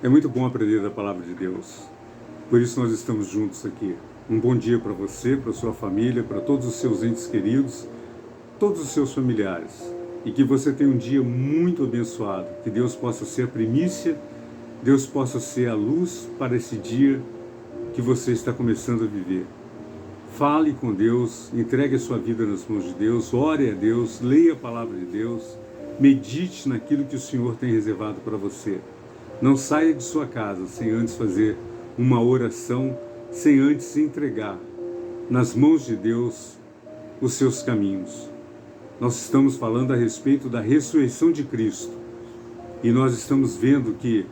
É muito bom aprender da palavra de Deus. Por isso nós estamos juntos aqui. Um bom dia para você, para sua família, para todos os seus entes queridos, todos os seus familiares. E que você tenha um dia muito abençoado. Que Deus possa ser a primícia, Deus possa ser a luz para esse dia que você está começando a viver. Fale com Deus, entregue a sua vida nas mãos de Deus, ore a Deus, leia a palavra de Deus, medite naquilo que o Senhor tem reservado para você. Não saia de sua casa sem antes fazer uma oração, sem antes entregar nas mãos de Deus os seus caminhos. Nós estamos falando a respeito da ressurreição de Cristo e nós estamos vendo que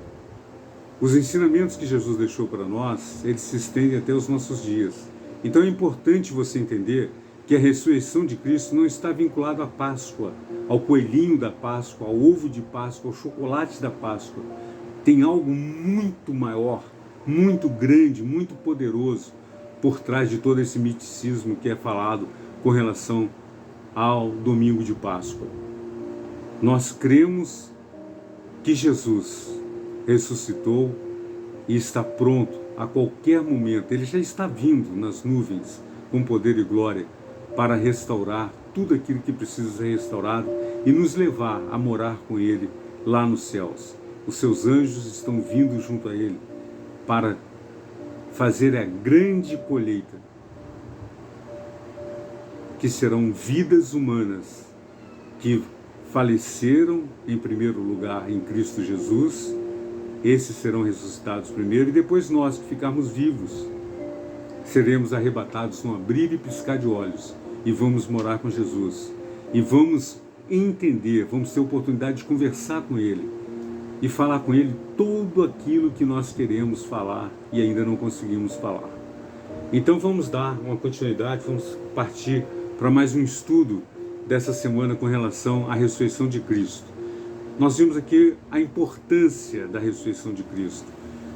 os ensinamentos que Jesus deixou para nós, eles se estendem até os nossos dias. Então é importante você entender que a ressurreição de Cristo não está vinculada à Páscoa, ao coelhinho da Páscoa, ao ovo de Páscoa, ao chocolate da Páscoa. Tem algo muito maior, muito grande, muito poderoso por trás de todo esse miticismo que é falado com relação ao domingo de Páscoa. Nós cremos que Jesus ressuscitou e está pronto a qualquer momento. Ele já está vindo nas nuvens com poder e glória para restaurar tudo aquilo que precisa ser restaurado e nos levar a morar com Ele lá nos céus. Os seus anjos estão vindo junto a Ele para fazer a grande colheita, que serão vidas humanas que faleceram em primeiro lugar em Cristo Jesus. Esses serão ressuscitados primeiro e depois nós que ficarmos vivos seremos arrebatados num abrir e piscar de olhos e vamos morar com Jesus e vamos entender, vamos ter oportunidade de conversar com Ele e falar com Ele tudo aquilo que nós queremos falar e ainda não conseguimos falar. Então vamos dar uma continuidade, vamos partir para mais um estudo dessa semana com relação à ressurreição de Cristo. Nós vimos aqui a importância da ressurreição de Cristo.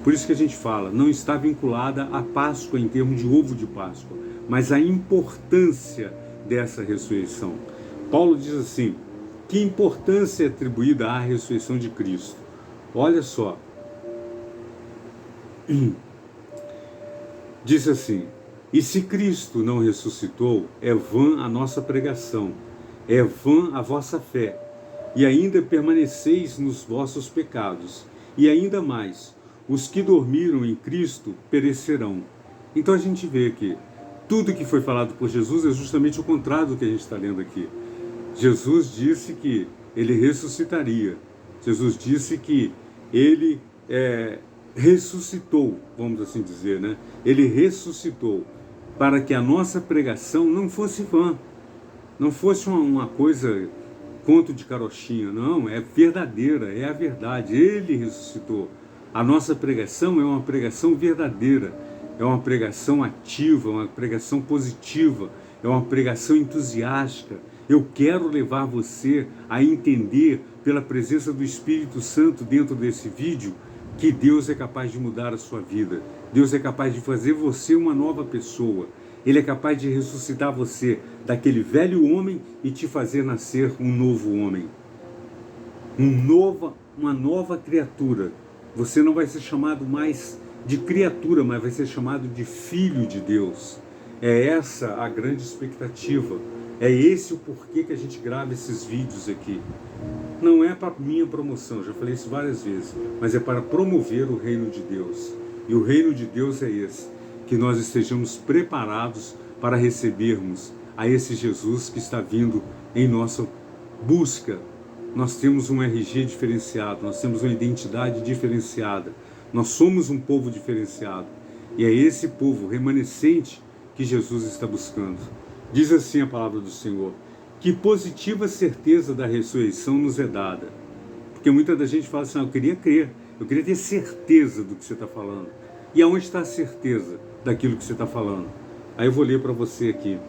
Por isso que a gente fala, não está vinculada à Páscoa em termos de ovo de Páscoa, mas a importância dessa ressurreição. Paulo diz assim, que importância é atribuída à ressurreição de Cristo? Olha só, diz assim, e se Cristo não ressuscitou, é vã a nossa pregação, é vã a vossa fé, e ainda permaneceis nos vossos pecados, e ainda mais, os que dormiram em Cristo perecerão. Então a gente vê que tudo que foi falado por Jesus é justamente o contrário do que a gente está lendo aqui. Jesus disse que ele ressuscitaria, Jesus disse que ele ressuscitou, vamos assim dizer, né? Ele ressuscitou para que a nossa pregação não fosse vã, não fosse uma coisa conto de carochinha, não, é verdadeira, é a verdade, Ele ressuscitou. A nossa pregação é uma pregação verdadeira, é uma pregação ativa, uma pregação positiva, é uma pregação entusiástica. Eu quero levar você a entender, pela presença do Espírito Santo dentro desse vídeo, que Deus é capaz de mudar a sua vida, Deus é capaz de fazer você uma nova pessoa. Ele é capaz de ressuscitar você daquele velho homem e te fazer nascer um novo homem. Uma nova criatura. Você não vai ser chamado mais de criatura, mas vai ser chamado de filho de Deus. É essa a grande expectativa. É esse o porquê que a gente grava esses vídeos aqui. Não é para minha promoção, já falei isso várias vezes, mas é para promover o reino de Deus. E o reino de Deus é esse, que nós estejamos preparados para recebermos a esse Jesus que está vindo em nossa busca. Nós temos um RG diferenciado, nós temos uma identidade diferenciada, nós somos um povo diferenciado, e é esse povo remanescente que Jesus está buscando. Diz assim a palavra do Senhor, que positiva certeza da ressurreição nos é dada. Porque muita da gente fala assim, eu queria crer, eu queria ter certeza do que você está falando. E aonde está a certeza daquilo que você está falando? Aí eu vou ler para você aqui,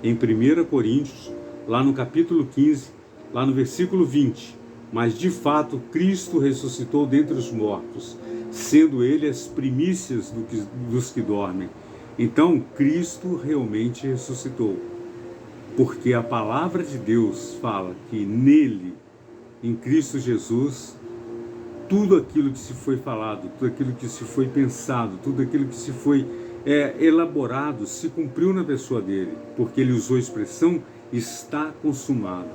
em 1 Coríntios, lá no capítulo 15, lá no versículo 20. Mas de fato Cristo ressuscitou dentre os mortos, sendo Ele as primícias dos que dormem. Então Cristo realmente ressuscitou, porque a palavra de Deus fala que nele, em Cristo Jesus, tudo aquilo que se foi falado, tudo aquilo que se foi pensado, tudo aquilo que se foi elaborado, se cumpriu na pessoa dele, porque ele usou a expressão está consumado.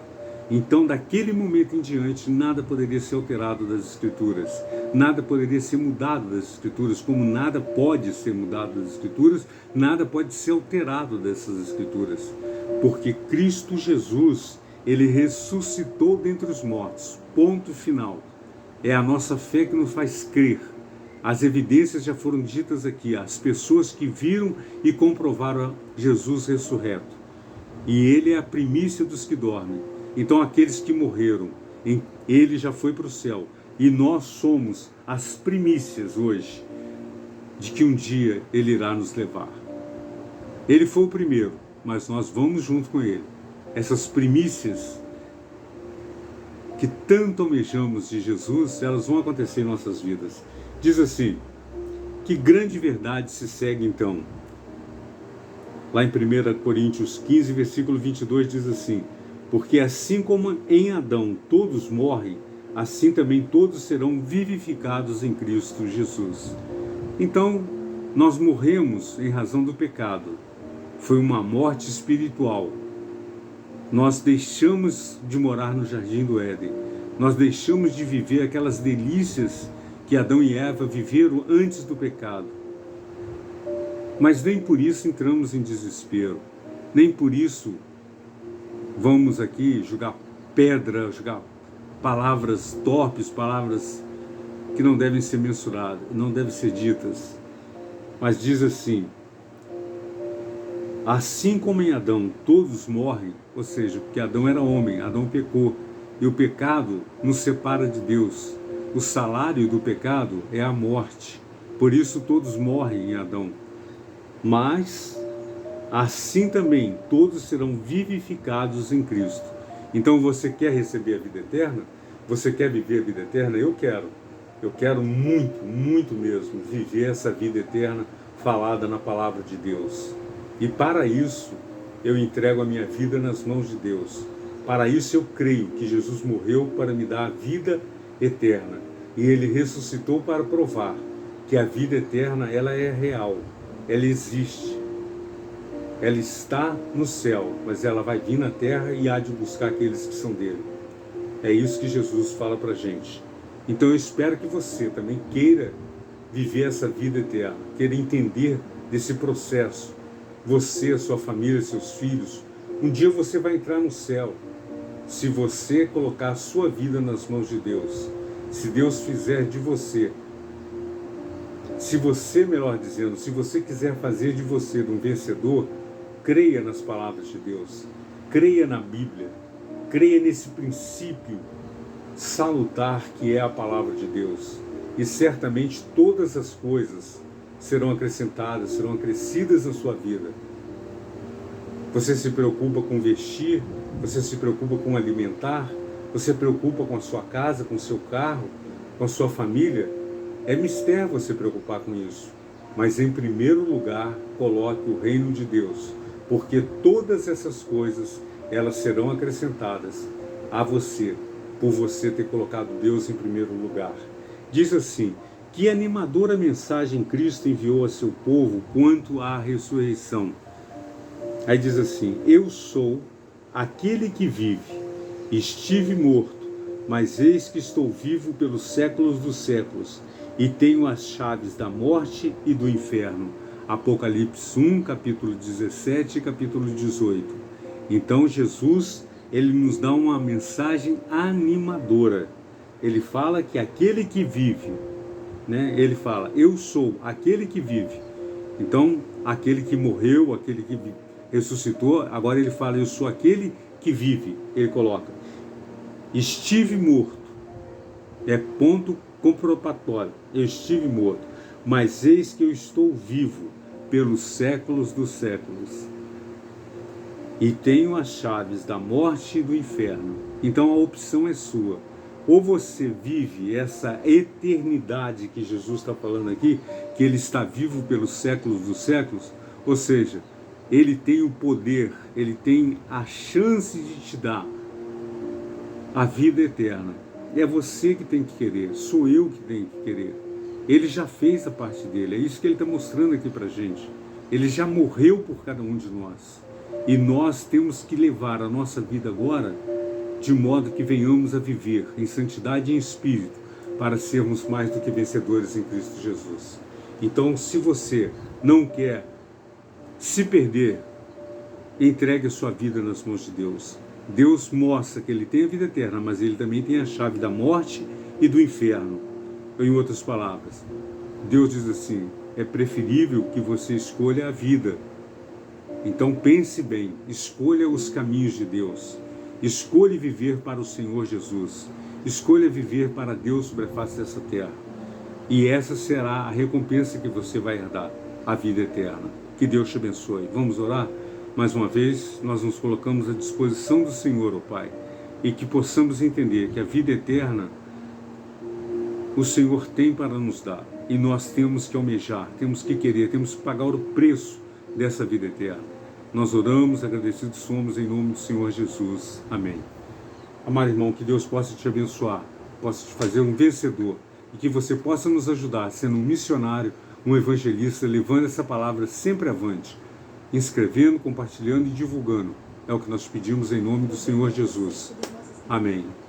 Então, daquele momento em diante, nada poderia ser alterado das Escrituras, nada poderia ser mudado das Escrituras, como nada pode ser mudado das Escrituras, nada pode ser alterado dessas Escrituras, porque Cristo Jesus, ele ressuscitou dentre os mortos, ponto final. É a nossa fé que nos faz crer. As evidências já foram ditas aqui, as pessoas que viram e comprovaram Jesus ressurreto. E ele é a primícia dos que dormem. Então aqueles que morreram, ele já foi para o céu. E nós somos as primícias hoje de que um dia ele irá nos levar. Ele foi o primeiro, mas nós vamos junto com ele. Essas primícias que tanto almejamos de Jesus, elas vão acontecer em nossas vidas. Diz assim, que grande verdade se segue então? Lá em 1 Coríntios 15, versículo 22, diz assim, porque assim como em Adão todos morrem, assim também todos serão vivificados em Cristo Jesus. Então, nós morremos em razão do pecado. Foi uma morte espiritual. Nós deixamos de morar no Jardim do Éden. Nós deixamos de viver aquelas delícias que Adão e Eva viveram antes do pecado. Mas nem por isso entramos em desespero. Nem por isso vamos aqui jogar pedra, jogar palavras torpes, palavras que não devem ser mensuradas, não devem ser ditas. Mas diz assim, assim como em Adão todos morrem, ou seja, porque Adão era homem, Adão pecou, e o pecado nos separa de Deus. O salário do pecado é a morte, por isso todos morrem em Adão. Mas, assim também, todos serão vivificados em Cristo. Então você quer receber a vida eterna? Você quer viver a vida eterna? Eu quero. Eu quero muito, muito mesmo, viver essa vida eterna falada na palavra de Deus. E para isso, eu entrego a minha vida nas mãos de Deus. Para isso eu creio que Jesus morreu para me dar a vida eterna. E Ele ressuscitou para provar que a vida eterna, ela é real. Ela existe. Ela está no céu, mas ela vai vir na terra e há de buscar aqueles que são dele. É isso que Jesus fala para a gente. Então eu espero que você também queira viver essa vida eterna, queira entender desse processo. Você, a sua família, seus filhos, um dia você vai entrar no céu. Se você colocar a sua vida nas mãos de Deus, se Deus fizer de você, se você, melhor dizendo, se você quiser fazer de você um vencedor, creia nas palavras de Deus, creia na Bíblia, creia nesse princípio salutar que é a palavra de Deus. E certamente todas as coisas serão acrescentadas, serão acrescidas na sua vida. Você se preocupa com vestir, você se preocupa com alimentar, você se preocupa com a sua casa, com o seu carro, com a sua família. É mistério você preocupar com isso. Mas em primeiro lugar, coloque o reino de Deus, porque todas essas coisas, elas serão acrescentadas a você, por você ter colocado Deus em primeiro lugar. Diz assim, que animadora mensagem Cristo enviou a seu povo quanto à ressurreição. Aí diz assim, eu sou aquele que vive, estive morto, mas eis que estou vivo pelos séculos dos séculos, e tenho as chaves da morte e do inferno. Apocalipse 1, capítulo 17 e capítulo 18. Então Jesus, ele nos dá uma mensagem animadora. Ele fala que aquele que vive, né? Ele fala, eu sou aquele que vive. Então, aquele que morreu, aquele que ressuscitou, agora ele fala, eu sou aquele que vive. Ele coloca, estive morto. É ponto comprobatório. Eu estive morto, mas eis que eu estou vivo pelos séculos dos séculos. E tenho as chaves da morte e do inferno. Então a opção é sua. Ou você vive essa eternidade que Jesus está falando aqui, que Ele está vivo pelos séculos dos séculos, ou seja, Ele tem o poder, Ele tem a chance de te dar a vida eterna. é você que tem que querer, sou eu que tenho que querer. Ele já fez a parte dele, é isso que ele está mostrando aqui para a gente. Ele já morreu por cada um de nós. E nós temos que levar a nossa vida agora de modo que venhamos a viver em santidade e em espírito, para sermos mais do que vencedores em Cristo Jesus. Então, se você não quer se perder, entregue a sua vida nas mãos de Deus. Deus mostra que Ele tem a vida eterna, mas Ele também tem a chave da morte e do inferno. Em outras palavras, Deus diz assim, é preferível que você escolha a vida. Então pense bem, escolha os caminhos de Deus. Escolha viver para o Senhor Jesus. Escolha viver para Deus sobre a face dessa terra. E essa será a recompensa que você vai herdar, a vida eterna. Que Deus te abençoe. Vamos orar? Mais uma vez, nós nos colocamos à disposição do Senhor, ó Pai, e que possamos entender que a vida eterna o Senhor tem para nos dar. E nós temos que almejar, temos que querer, temos que pagar o preço dessa vida eterna. Nós oramos, agradecidos somos, em nome do Senhor Jesus. Amém. Amado irmão, que Deus possa te abençoar, possa te fazer um vencedor, e que você possa nos ajudar, sendo um missionário, um evangelista, levando essa palavra sempre avante, inscrevendo, compartilhando e divulgando. É o que nós pedimos em nome do Senhor Jesus. Amém.